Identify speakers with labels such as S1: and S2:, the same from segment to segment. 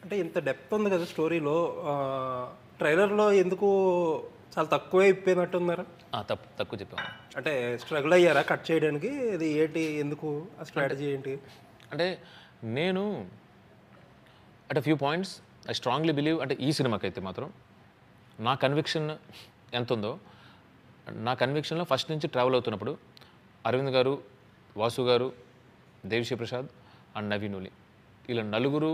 S1: అంటే ఇంత డెప్త్ ఉంది కదా స్టోరీలో. ట్రైలర్‌లో ఎందుకు చాలా తక్కువే ఇప్పేనట్టున్నారు?
S2: తక్కువ చెప్పాము.
S1: అంటే స్ట్రగుల్ అయ్యారా కట్ చేయడానికి? ఇది ఏంటి? ఎందుకు ఆ స్ట్రాటజీ ఏంటి?
S2: అంటే నేను అంటే few points I strongly believe అంటే ఈ సినిమాకైతే మాత్రం నా కన్విక్షన్ ఎంత ఉందో, నా కన్విక్షన్‌లో ఫస్ట్ నుంచి ట్రావెల్ అవుతున్నప్పుడు అరవింద్ గారు, వాసు గారు, దేవిశ్రీ ప్రసాద్ అండ్ నవీన్ ఉలి వీళ్ళ నలుగురు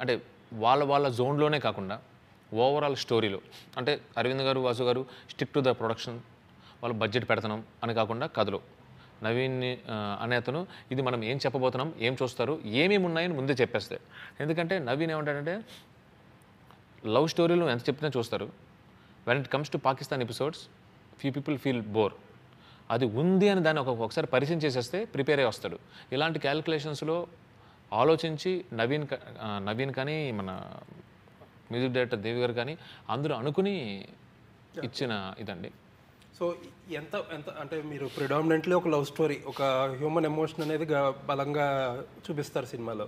S2: అంటే వాళ్ళ జోన్లోనే కాకుండా ఓవరాల్ స్టోరీలో అంటే అరవింద్ గారు, వాసు గారు స్టిక్ టు ద ప్రొడక్షన్, వాళ్ళు బడ్జెట్ పెడతాం అని కాకుండా కథలో నవీన్ని అనే అతను ఇది మనం ఏం చెప్పబోతున్నాం, ఏం చూస్తారు, ఏమేమి ఉన్నాయని ముందే చెప్పేస్తాయి. ఎందుకంటే నవీన్ ఏమంటాడంటే లవ్ స్టోరీలు ఎంత చెప్పినా చూస్తారు, when it comes to Pakistan episodes few people feel bore. అది ఉంది అని దాన్ని ఒకసారి పరిచయం చేసేస్తే ప్రిపేర్ అయ్యి వస్తాడు. ఇలాంటి క్యాలిక్యులేషన్స్లో ఆలోచించి నవీన్ కానీ మన మ్యూజిక్ డైరెక్టర్ దేవి గారు కానీ అందరూ అనుకుని ఇచ్చిన ఇదండి.
S1: సో ఎంత ఎంత అంటే మీరు ప్రిడామినెంట్లీ ఒక లవ్ స్టోరీ, ఒక హ్యూమన్ ఎమోషన్ అనేది బలంగా చూపిస్తారు సినిమాలో.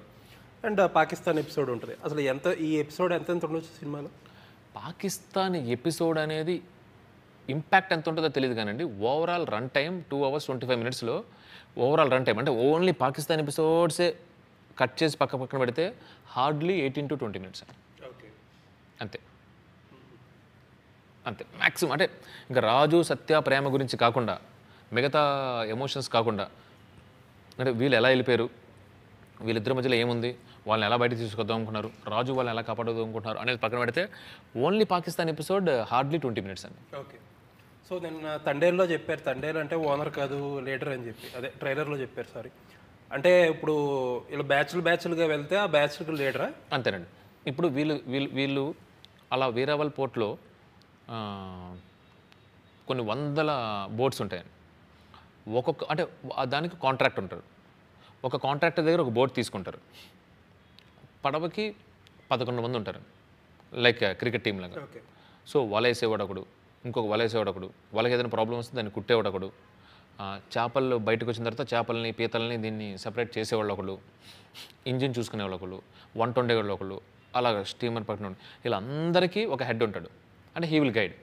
S1: అండ్ పాకిస్తాన్ ఎపిసోడ్ ఉంటుంది. అసలు ఈ ఎపిసోడ్ ఎంత ఉండొచ్చు సినిమాలో?
S2: పాకిస్తాన్ ఎపిసోడ్ అనేది ఇంపాక్ట్ ఎంత ఉంటుందో తెలియదు కానండి, overall run time 2 hours 25 minutes overall run time అంటే ఓన్లీ పాకిస్తాన్ ఎపిసోడ్సే కట్ చేసి పక్కన పెడితే హార్డ్లీ 18 to 20 minutes అంతే అంతే మ్యాక్సిమం. అంటే ఇంకా రాజు సత్య ప్రేమ గురించి కాకుండా మిగతా ఎమోషన్స్ కాకుండా అంటే వీళ్ళు ఎలా వెళ్ళిపోయారు, వీళ్ళిద్దరి మధ్యలో ఏముంది, వాళ్ళని ఎలా బయట తీసుకొద్దాం అనుకున్నారు, రాజు వాళ్ళని ఎలా కాపాడదాం అనుకుంటున్నారు అనేది పక్కన పెడితే only Pakistan episode hardly 20 minutes అండి.
S1: ఓకే. సో నిన్న తండేల్లో చెప్పారు, తండేలు అంటే ఓనర్ కాదు లీడర్ అని చెప్పి, అదే ట్రైలర్లో చెప్పారు. సారీ, అంటే ఇప్పుడు ఇలా బ్యాచ్లుగా వెళ్తే ఆ బ్యాచ్కి లీడరా?
S2: అంతేనండి. ఇప్పుడు వీళ్ళు అలా వీరావల్ పోర్ట్లో కొన్ని వందల బోట్స్ ఉంటాయండి. ఒక్కొక్క అంటే దానికి కాంట్రాక్ట్ ఉంటారు. ఒక కాంట్రాక్టర్ దగ్గర ఒక బోట్ తీసుకుంటారు. పడవకి 11 మంది ఉంటారు, లైక్ క్రికెట్ టీం లాగా. సో వల వేసేవాడు ఒకడు, ఇంకొక వల వేసేవాడు ఒకడు, వాళ్ళకి ఏదైనా ప్రాబ్లం వస్తే దాన్ని కుట్టేవాడు ఒకడు, చేపలు బయటకు వచ్చిన తర్వాత చేపలని పీతల్ని దీన్ని సపరేట్ చేసేవాళ్ళు ఒకళ్ళు, ఇంజిన్ చూసుకునేవాళ్ళు ఒకళ్ళు, వంట వండేవాళ్ళు ఒకళ్ళు, అలాగ స్టీమర్ పక్కన వీళ్ళందరికీ ఒక హెడ్ ఉంటాడు. అంటే హీ విల్ గైడ్.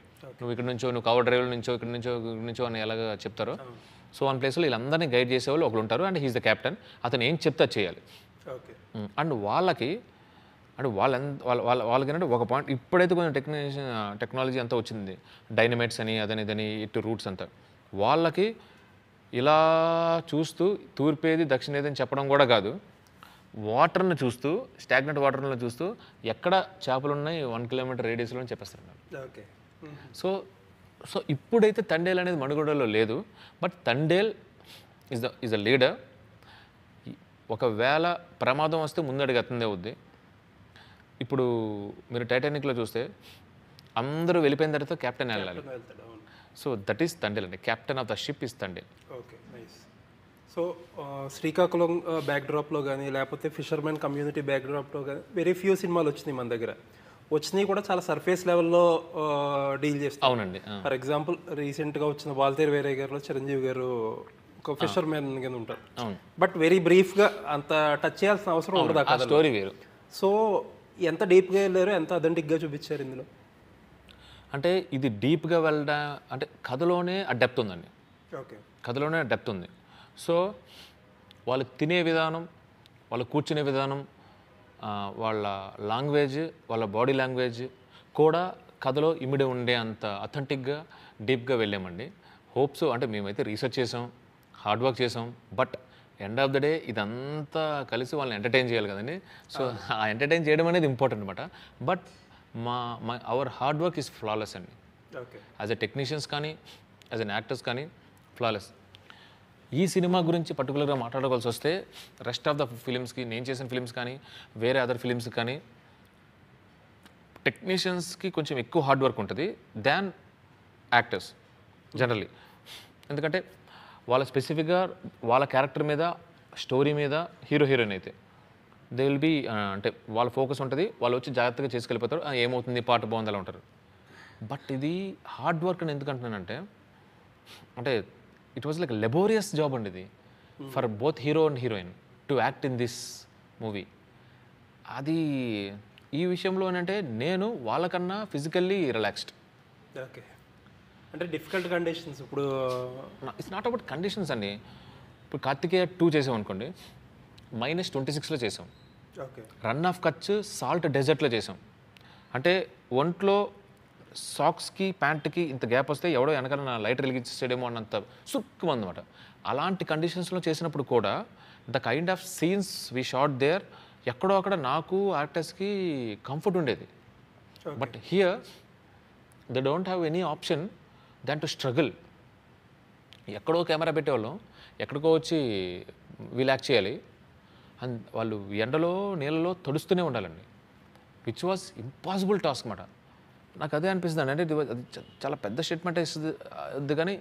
S2: నువ్వు ఇక్కడ నుంచో, నువ్వు కవర్ డ్రైవర్ నుంచో, ఇక్కడ నుంచో అని ఎలాగ చెప్తారో సో వన్ ప్లేస్లో వీళ్ళందరినీ గైడ్ చేసేవాళ్ళు ఒకళ్ళు ఉంటారు. And he's the captain. అతను ఏం చెప్తే చేయాలి. అండ్ వాళ్ళకి అంటే వాళ్ళకేంటంటే ఒక పాయింట్ ఇప్పుడైతే కొంచెం టెక్నాలజీ అంతా వచ్చింది, డైనమైట్స్ అని అదని ఇదని ఇటు రూట్స్ అంతా, వాళ్ళకి ఇలా చూస్తూ తూర్పేది దక్షిణేది చెప్పడం కూడా కాదు, వాటర్ని చూస్తూ స్టాగ్నెంట్ వాటర్ని చూస్తూ ఎక్కడ చేపలు ఉన్నాయి 1 kilometer రేడియస్లో అని చెప్పేస్తారు.
S1: ఓకే.
S2: సో ఇప్పుడైతే తండేల్ అనేది మనుగడలో లేదు, but Thandel is the leader. ఒకవేళ ప్రమాదం వస్తే ముందడుగు అతనిదే అవుద్ది. ఇప్పుడు మీరు టైటానిక్లో చూస్తే అందరూ వెళ్ళిపోయిన తర్వాత కెప్టెన్ వెళ్ళాలి. సో దట్ ఈస్ తండేల్ అండి. Captain of the ship is Thandel.
S1: Okay, nice. So Srikakulam బ్యాక్డ్రాప్లో కానీ లేకపోతే ఫిషర్మెన్ కమ్యూనిటీ బ్యాక్డ్రాప్లో కానీ వెరీ ఫ్యూ సినిమాలు వచ్చినాయి మన దగ్గర. వచ్చినాయి కూడా చాలా సర్ఫేస్ లెవెల్లో డీల్ చేస్తాం.
S2: అవునండి.
S1: ఫర్ ఎగ్జాంపుల్ రీసెంట్గా వచ్చిన వాల్తేరు వేరే గారిలో చిరంజీవి గారు ఒక ఫిషర్మెన్ కింద ఉంటారు. బట్ వెరీ బ్రీఫ్గా అంత టచ్ చేయాల్సిన అవసరం ఉండదు. ఆ
S2: స్టోరీ వేరు.
S1: సో ఎంత డీప్గా వెళ్ళారు, ఎంత అథెంటిక్గా చూపించారు ఇందులో?
S2: అంటే ఇది డీప్గా వెళ్ళడం అంటే కథలోనే ఆ డెప్త్ ఉందండి.
S1: ఓకే,
S2: కథలోనే డెప్త్ ఉంది. సో వాళ్ళు తినే విధానం, వాళ్ళు కూర్చునే విధానం, వాళ్ళ లాంగ్వేజ్, వాళ్ళ బాడీ లాంగ్వేజ్ కూడా కథలో ఇమిడి ఉండే అంత అథెంటిక్గా డీప్గా వెళ్ళామండి. హోప్స్ అంటే మేమైతే రీసెర్చ్ చేసాం, హార్డ్ వర్క్ చేసాం, but end of the day ఇదంతా కలిసి వాళ్ళని ఎంటర్టైన్ చేయాలి కదండి. సో ఆ ఎంటర్టైన్ చేయడం అనేది ఇంపార్టెంట్ అనమాట. But our hard work is flawless అండి.
S1: ఓకే,
S2: యాజ్ ఎ టెక్నీషియన్స్ కానీ యాజ్ ఎన్ యాక్టర్స్ కానీ ఫ్లాలెస్. ఈ సినిమా గురించి పర్టికులర్గా మాట్లాడుకోవాల్సి వస్తే రెస్ట్ ఆఫ్ ద ఫిలిమ్స్కి, నేను చేసిన ఫిలిమ్స్ కానీ వేరే అదర్ ఫిలిమ్స్ కానీ టెక్నీషియన్స్కి కొంచెం ఎక్కువ హార్డ్ వర్క్ ఉంటుంది దాన్ యాక్టర్స్ జనరల్లీ. ఎందుకంటే వాళ్ళ స్పెసిఫిక్గా వాళ్ళ క్యారెక్టర్ మీద, స్టోరీ మీద, హీరోయిన్ అయితే దే విల్ బీ అంటే వాళ్ళ ఫోకస్ ఉంటుంది, వాళ్ళు వచ్చి జాగ్రత్తగా చేసుకెళ్ళిపోతారు, ఏమవుతుంది పాట బాగుంది అలా ఉంటారు. బట్ ఇది హార్డ్ వర్క్ అని ఎందుకు అంటున్నానంటే అంటే it was like laborious job అండి ఇది for both hero and heroine to act in this movie. అది ఈ విషయంలో ఏంటంటే నేను వాళ్ళకన్నా ఫిజికల్లీ రిలాక్స్డ్.
S1: ఓకే. అంటే డిఫికల్ట్ కండిషన్స్ ఇప్పుడు
S2: ఇట్స్ నాట్ అబౌట్ కండిషన్స్ అండి. ఇప్పుడు కార్తికేయ 2 చేసాం అనుకోండి, -26లో చేసాం.
S1: Okay.
S2: Rann of Kutch salt డెజర్ట్లో చేసాం. అంటే ఒంట్లో సాక్స్కి ప్యాంట్కి ఇంత గ్యాప్ వస్తే ఎవడో వెనకాల నా లైట్ వెలిగించేసాడేమో అన్నంత సుక్కుమందన్నమాట. అలాంటి కండిషన్స్లో చేసినప్పుడు కూడా the kind of scenes we shot there ఎక్కడో అక్కడ నాకు యాక్టర్స్కి కంఫర్ట్ ఉండేది. But here they don't have any option than to struggle. ఎక్కడో కెమెరా పెట్టేవాళ్ళం, ఎక్కడికో వచ్చి వీల్ యాక్ట్ చేయాలి, అండ్ వాళ్ళు ఎండలో నీళ్ళలో తడుస్తూనే ఉండాలండి, విచ్ వాజ్ ఇంపాసిబుల్ టాస్క్ అన్నమాట. నాకు అదే అనిపిస్తుంది అంటే అది చాలా పెద్ద స్టేట్మెంట్ ఇస్తుంది, కానీ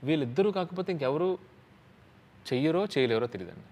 S2: వీళ్ళిద్దరూ కాకపోతే ఇంకెవరు చెయ్యరో చేయలేరో తెలియదండి.